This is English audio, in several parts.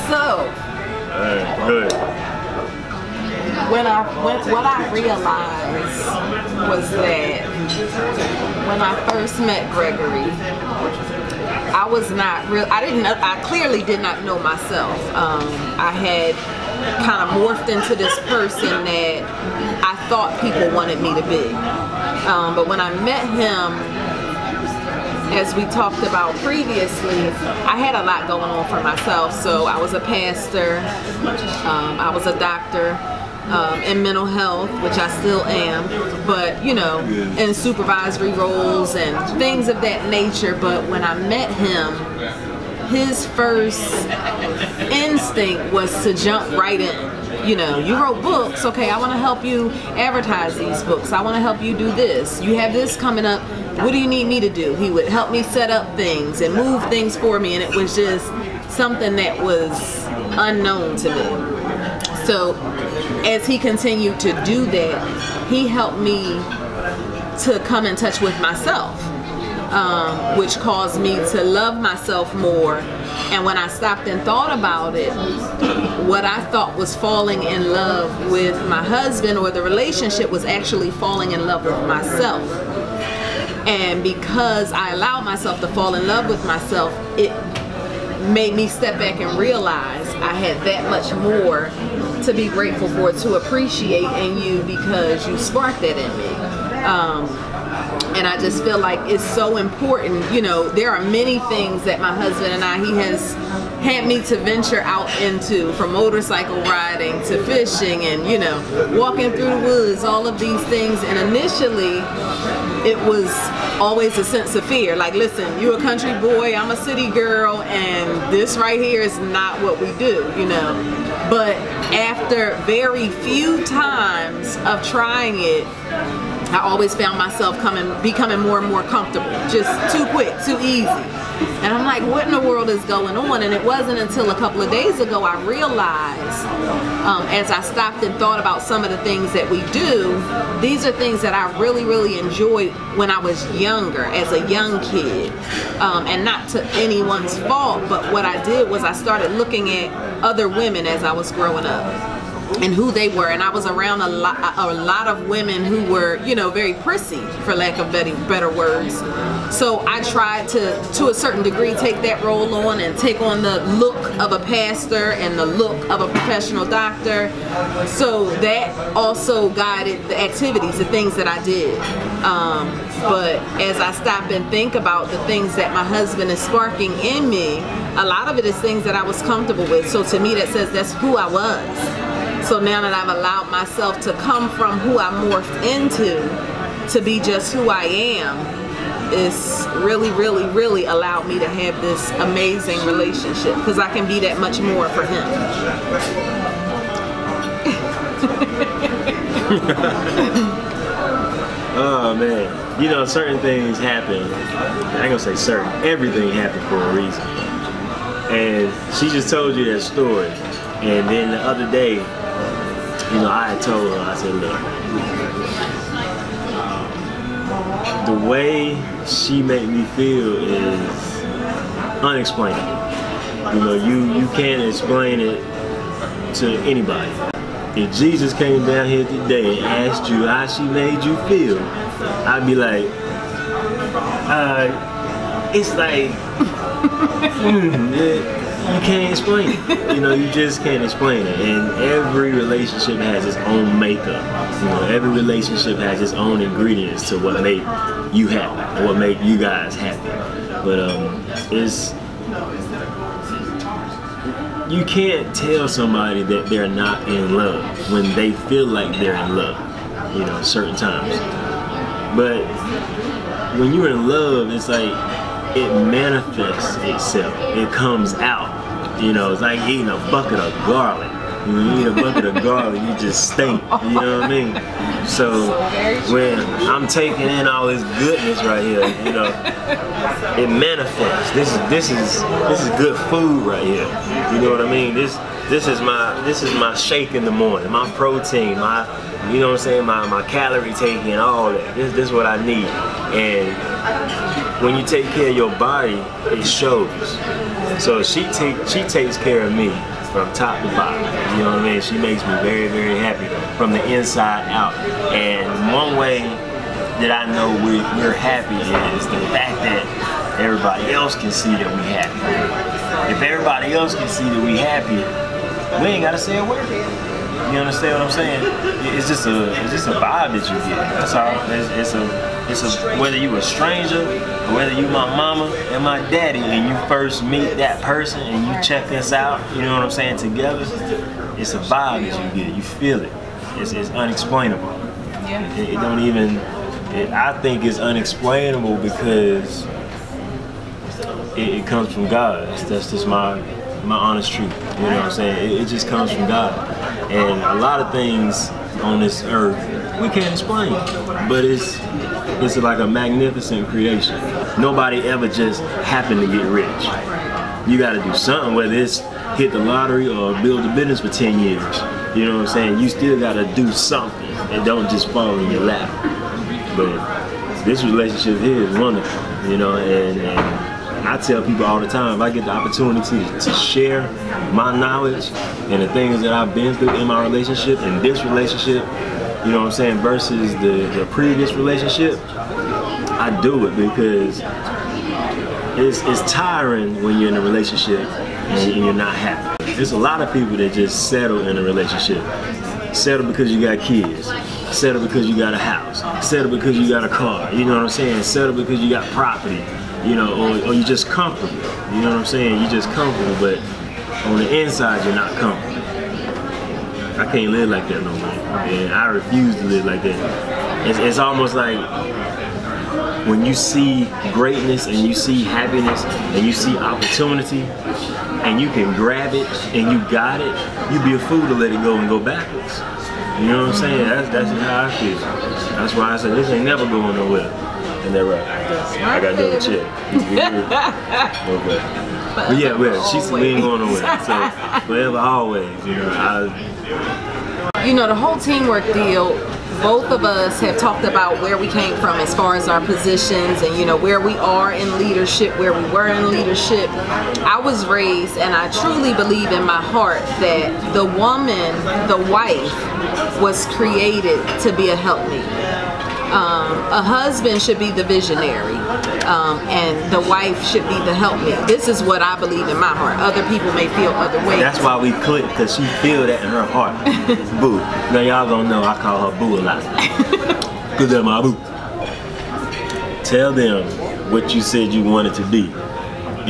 So, Good. what I realized was that when I first met Gregory, I was not real. I clearly did not know myself. I had kind of morphed into this person that I thought people wanted me to be. But when I met him, as we talked about previously, I had a lot going on for myself. So I was a pastor, I was a doctor in mental health, which I still am, but you know, in supervisory roles and things of that nature. But when I met him, his first instinct was to jump right in. You know, you wrote books, okay, I want to help you advertise these books. I want to help you do this. You have this coming up. What do you need me to do? He would help me set up things and move things for me, and it was just something that was unknown to me. So as he continued to do that, he helped me to come in touch with myself, which caused me to love myself more. And when I stopped and thought about it, what I thought was falling in love with my husband or the relationship was actually falling in love with myself. And because I allowed myself to fall in love with myself, it made me step back and realize I had that much more to be grateful for, to appreciate in you, because you sparked that in me. And I just feel like it's so important. You know, there are many things that my husband and he has had me to venture out into, from motorcycle riding to fishing and, you know, walking through the woods, all of these things. And initially, it was always a sense of fear. Like, listen, you're a country boy, I'm a city girl, and this right here is not what we do, you know. But after very few times of trying it, I always found myself becoming more and more comfortable. Just too quick, too easy. And I'm like, what in the world is going on? And it wasn't until a couple of days ago I realized, as I stopped and thought about some of the things that we do, these are things that I really, really enjoyed when I was younger, as a young kid. And not to anyone's fault, but what I did was I started looking at other women as I was growing up and who they were, and I was around a lot of women who were, you know, very prissy, for lack of better words. So I tried to a certain degree, take that role on and take on the look of a pastor and the look of a professional doctor. So that also guided the activities, the things that I did. But as I stop and think about the things that my husband is sparking in me, a lot of it is things that I was comfortable with. So to me, that says that's who I was. So now that I've allowed myself to come from who I morphed into to be just who I am, it's really, really, really allowed me to have this amazing relationship, because I can be that much more for him. Oh man, you know, certain things happen. I ain't gonna say certain, everything happened for a reason. And she just told you that story. And then the other day, you know, I had told her, I said, look, the way she made me feel is unexplainable. You know, you can't explain it to anybody. If Jesus came down here today and asked you how she made you feel, I'd be like, it's like, you can't explain it. You know, you just can't explain it. And every relationship has its own makeup. You know, every relationship has its own ingredients to what make you happy, or what make you guys happy. But you can't tell somebody that they're not in love when they feel like they're in love, you know, certain times. But when you're in love, it's like it manifests itself. It comes out. You know, it's like eating a bucket of garlic. When you eat a bucket of garlic, you just stink. You know what I mean? So when I'm taking in all this goodness right here, you know, it manifests. This is good food right here. You know what I mean? This is my shake in the morning, my protein, my, you know what I'm saying, my calorie taking, all that. This is what I need. And when you take care of your body, it shows. So she takes care of me from top to bottom. You know what I mean? She makes me very, very happy from the inside out. And one way that I know we're happy is the fact that everybody else can see that we happy. If everybody else can see that we happy, we ain't gotta say a word. You understand what I'm saying? It's just a vibe that you get. That's all. It's a whether you a stranger or whether you my mama and my daddy and you first meet that person and you check us out, you know what I'm saying, together, it's a vibe that you get. You feel it. It's unexplainable. Yeah. It don't even, I think it's unexplainable because it comes from God. That's just my honest truth. You know what I'm saying? It just comes from God. And a lot of things on this earth we can't explain, but it's like a magnificent creation. Nobody ever just happened to get rich. You got to do something, whether it's hit the lottery or build a business for 10 years. You know what I'm saying? You still got to do something and don't just fall in your lap. But this relationship here is wonderful, you know, and I tell people all the time, if I get the opportunity to share my knowledge and the things that I've been through in my relationship, in this relationship, you know what I'm saying, versus the previous relationship, I do it because it's tiring when you're in a relationship and you're not happy. There's a lot of people that just settle in a relationship. Settle because you got kids. Settle because you got a house. Settle because you got a car. You know what I'm saying? Settle because you got property. You know, or you're just comfortable. You know what I'm saying? You're just comfortable, but on the inside, you're not comfortable. I can't live like that no more. And I refuse to live like that. It's almost like when you see greatness and you see happiness and you see opportunity and you can grab it and you got it, you'd be a fool to let it go and go backwards. You know what I'm saying? That's how I feel. That's why I said this ain't never going nowhere. And they're right. I got double check. Okay. But yeah, well, she's we ain't going nowhere. So forever, always. You know, the whole teamwork deal. Both of us have talked about where we came from as far as our positions and, you know, where we are in leadership, where we were in leadership. I was raised, and I truly believe in my heart that the woman, the wife, was created to be a helpmate. A husband should be the visionary, and the wife should be the helpmate. This is what I believe in my heart. Other people may feel other ways. That's why we click, because she feel that in her heart. Boo. Now y'all gonna know I call her Boo a lot. Cause that's my boo. Tell them what you said you wanted to be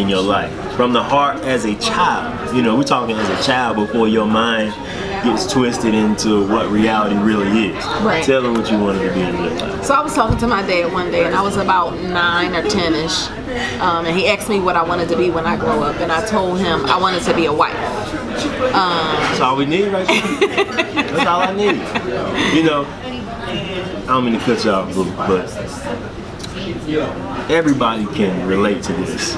in your life. From the heart as a child. You know, we're talking as a child before your mind gets twisted into what reality really is. Right. Tell them what you wanted to be in your life. So I was talking to my dad one day, and I was about 9 or 10-ish, and he asked me what I wanted to be when I grow up, and I told him I wanted to be a wife. That's all we need right there. That's all I need. You know, I don't mean to cut you off, but everybody can relate to this.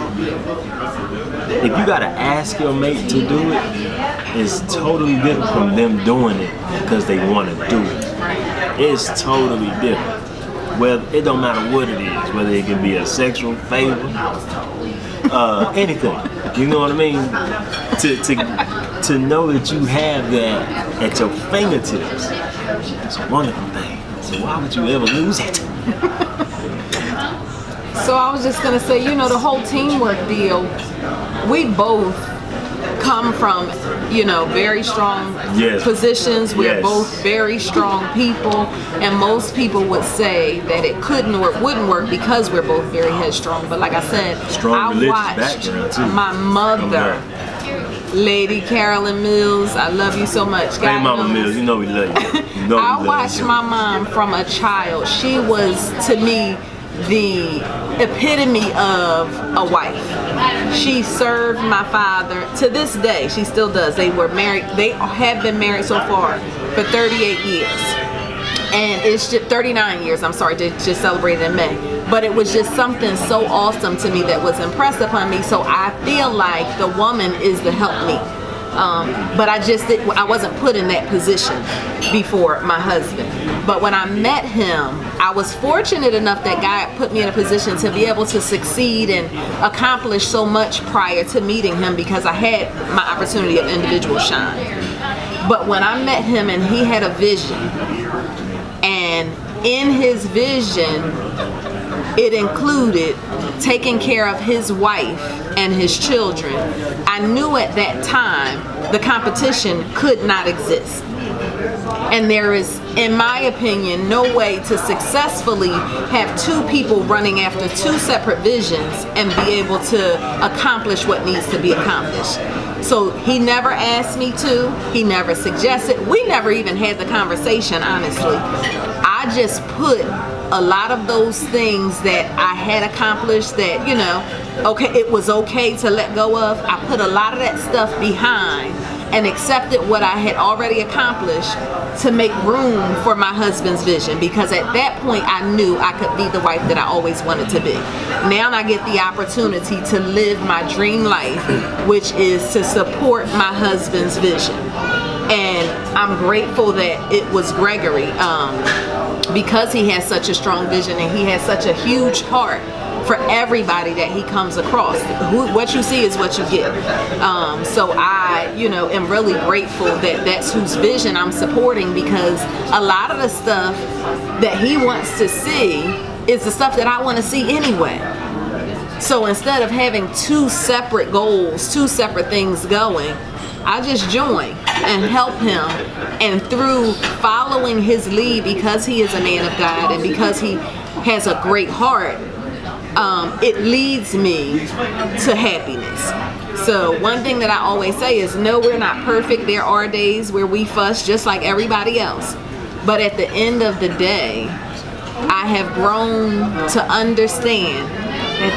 If you gotta ask your mate to do it, it's totally different from them doing it because they want to do it. It's totally different. Well, it don't matter what it is, whether it can be a sexual favor, anything. You know what I mean? To know that you have that at your fingertips, it's a wonderful thing. So why would you ever lose it? So I was just gonna say, you know, the whole teamwork deal, we both come from, you know, very strong positions. We're both very strong people, and most people would say that it couldn't or wouldn't work because we're both very headstrong. But like I said, I watched my mother, Lady Carolyn Mills, I love you so much. Hey, Mama Mills, you know we love you. I watched my mom from a child. She was, to me, the epitome of a wife. She served my father to this day. She still does. They were married. They have been married so far for 38 years. And it's just 39 years, I'm sorry, they just celebrated in May. But it was just something so awesome to me that was impressed upon me. So I feel like the woman is the helpmeet. But I wasn't put in that position before my husband. But when I met him, I was fortunate enough that God put me in a position to be able to succeed and accomplish so much prior to meeting him, because I had my opportunity of individual shine. But when I met him and he had a vision, and in his vision, it included taking care of his wife and his children, I knew at that time the competition could not exist. And there is, in my opinion, no way to successfully have two people running after two separate visions and be able to accomplish what needs to be accomplished. So he never asked me to, he never suggested, we never even had the conversation, honestly. I just put a lot of those things that I had accomplished that, you know, okay, it was okay to let go of. I put a lot of that stuff behind and accepted what I had already accomplished to make room for my husband's vision, because at that point I knew I could be the wife that I always wanted to be. Now I get the opportunity to live my dream life, which is to support my husband's vision. And I'm grateful that it was Gregory, because he has such a strong vision and he has such a huge heart for everybody that he comes across. What you see is what you get. So I, you know, am really grateful that that's whose vision I'm supporting, because a lot of the stuff that he wants to see is the stuff that I want to see anyway. So instead of having two separate goals, two separate things going, I just join and help him. And through following his lead, because he is a man of God and because he has a great heart, it leads me to happiness. So one thing that I always say is, no, we're not perfect. There are days where we fuss just like everybody else. But at the end of the day, I have grown to understand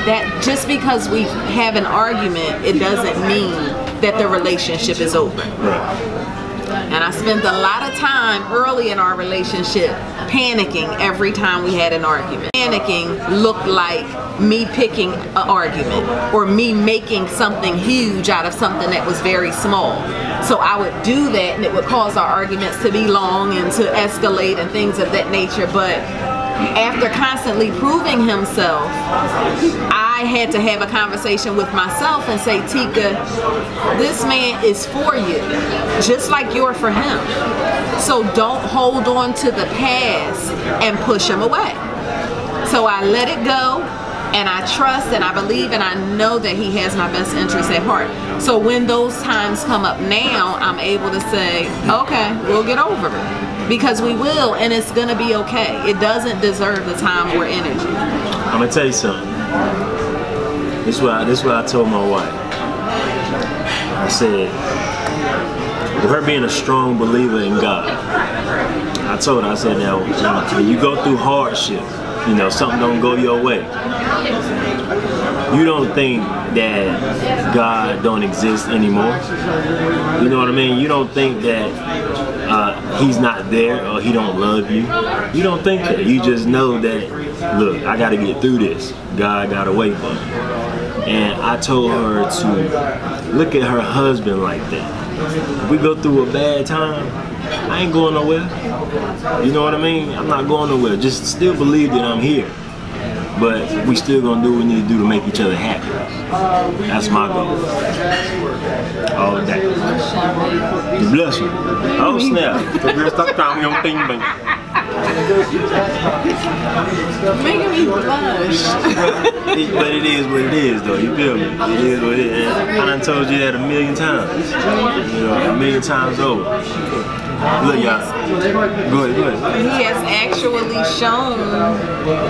that just because we have an argument, it doesn't mean that the relationship is over. And I spent a lot of time early in our relationship panicking every time we had an argument. Panicking looked like me picking an argument or me making something huge out of something that was very small. So I would do that and it would cause our arguments to be long and to escalate and things of that nature. But after constantly proving himself, I had to have a conversation with myself and say, Tika, this man is for you, just like you're for him. So don't hold on to the past and push him away. So I let it go, and I trust and I believe and I know that he has my best interest at heart. So when those times come up now, I'm able to say, okay, we'll get over it. Because we will, and it's gonna be okay. It doesn't deserve the time or energy. I'm gonna tell you something. This is what I told my wife. I said, with her being a strong believer in God, I told her, I said, now, when you go through hardship, you know, something don't go your way, you don't think that God don't exist anymore. You know what I mean? You don't think that he's not there or he don't love you. You don't think that. You just know that, look, I got to get through this. God got to wait for me. And I told her to look at her husband like that. If we go through a bad time, I ain't going nowhere. You know what I mean? I'm not going nowhere. Just still believe that I'm here. But we still gonna do what we need to do to make each other happy. That's my goal. All day. You bless you. Oh snap. Making me blush. But it is what it is, though. You feel me? It is what it is. And I done told you that a million times. You know, a million times over. Look, y'all. Go ahead. He has actually shown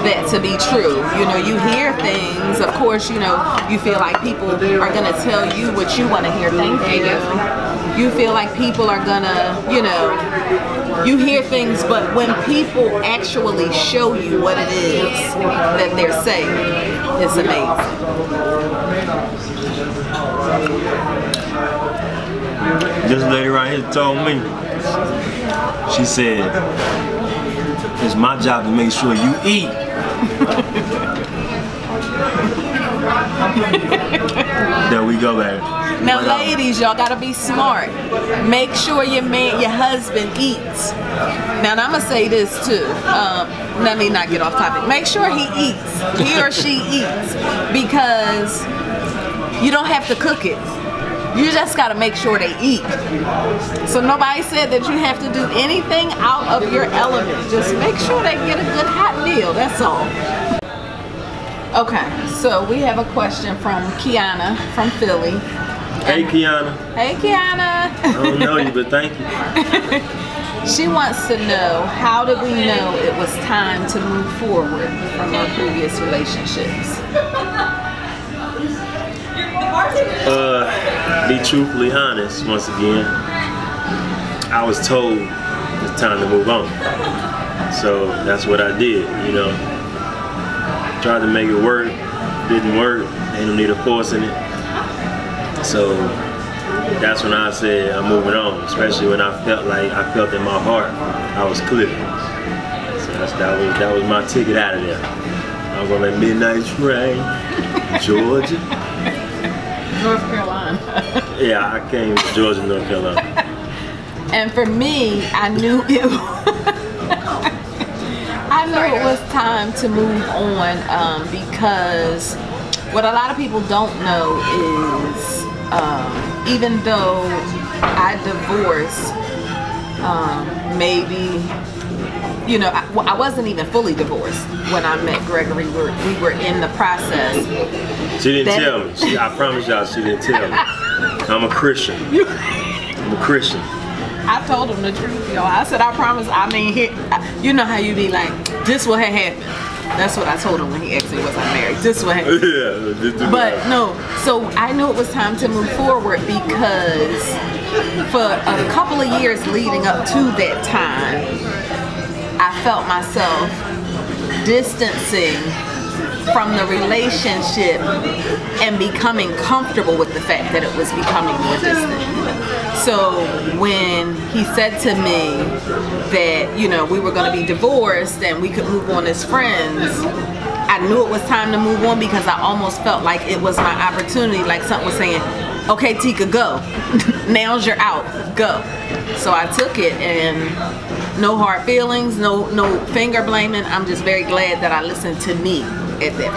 that to be true. You know, you hear things. Of course, you know, you feel like people are gonna tell you what you want to hear. Thank you. You feel like people are gonna, you know, you hear things, but when people actually show you what it is that they're saying, it's amazing. This lady right here told me, she said, it's my job to make sure you eat. There we go, baby. Now, ladies, y'all gotta be smart. Make sure your husband eats. Now, I'm gonna say this too. Let me not get off topic. Make sure he eats. He or she eats, because you don't have to cook it. You just gotta make sure they eat. So nobody said that you have to do anything out of your element. Just make sure they get a good hot meal. That's all. Okay, so we have a question from Kiana from Philly. Hey, Kiana. Hey, Kiana. I don't know you, but thank you. She wants to know, how did we know it was time to move forward from our previous relationships? Be truthfully honest, once again, I was told it's time to move on. So that's what I did, you know. Tried to make it work, didn't work, ain't no need of forcing it. So that's when I said I'm moving on, especially when I felt in my heart I was clear. So that was my ticket out of there. I was on that midnight train, Georgia. North Carolina. Yeah, I came to Georgia, North Carolina. And for me, I knew it was time to move on, because what a lot of people don't know is, even though I divorced, maybe, you know, I wasn't even fully divorced when I met Gregory. We were in the process. She didn't tell me. I promise y'all, she didn't tell me. I'm a Christian. I'm a Christian. I told him the truth, y'all. I said, I promise. I mean, you know how you be like, this will happen. That's what I told him when he asked me, was I married? This will happen. Yeah. But no, so I knew it was time to move forward, because for a couple of years leading up to that time, I felt myself distancing from the relationship and becoming comfortable with the fact that it was becoming more distant. So when he said to me that, you know, we were going to be divorced and we could move on as friends, I knew it was time to move on, because I almost felt like it was my opportunity, like something was saying, okay, Tika, go. Now's your out, go. So I took it, and no hard feelings, no finger blaming. I'm just very glad that I listened to me at that.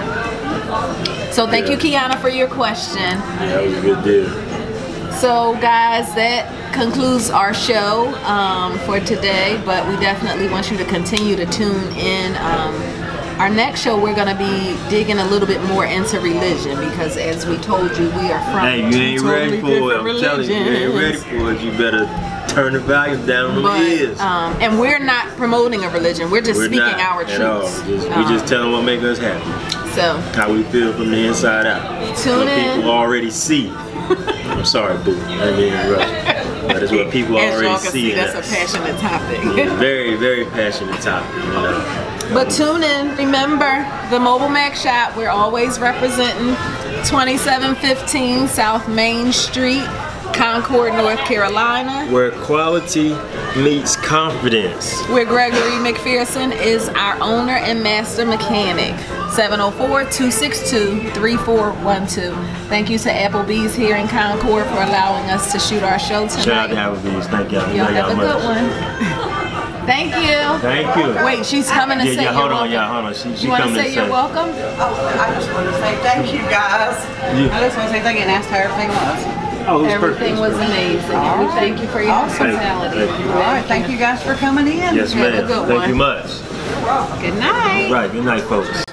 So thank you, Kiana, for your question. Yeah, that was a good deal. So guys, that concludes our show for today, but we definitely want you to continue to tune in. Our next show, we're going to be digging a little bit more into religion, because as we told you, we are from you ain't ready for it. I'm telling you, you ain't ready for it. You better turn the volume down on the ears. And we're not promoting a religion. We're just speaking our truths. We just telling what makes us happy. So how we feel from the inside out. Tune in. People already see. I'm sorry, boo. I didn't mean to rush. That is what people already see. That's a passionate topic. Very, very passionate topic. You know? But tune in. Remember, the Mobile Mac Shop, we're always representing 2715 South Main Street, Concord, North Carolina. Where quality meets confidence. Where Gregory McPherson is our owner and master mechanic. 704-262-3412. Thank you to Applebee's here in Concord for allowing us to shoot our show tonight. Shout out to Applebee's. Thank y'all. Y'all have a good one. Thank you. Thank you. Wait, she's coming to say hold you're on, welcome. Hold on. She you want to say you're welcome? Oh, I just want to say thank you, guys. I just want to say thank you and ask how everything was. Oh, everything was amazing. And we thank you for your hospitality. Thank you. All right, thank you guys for coming in. Yes, ma'am. Have a good Thank one. you much. Good night. Right, good night, folks.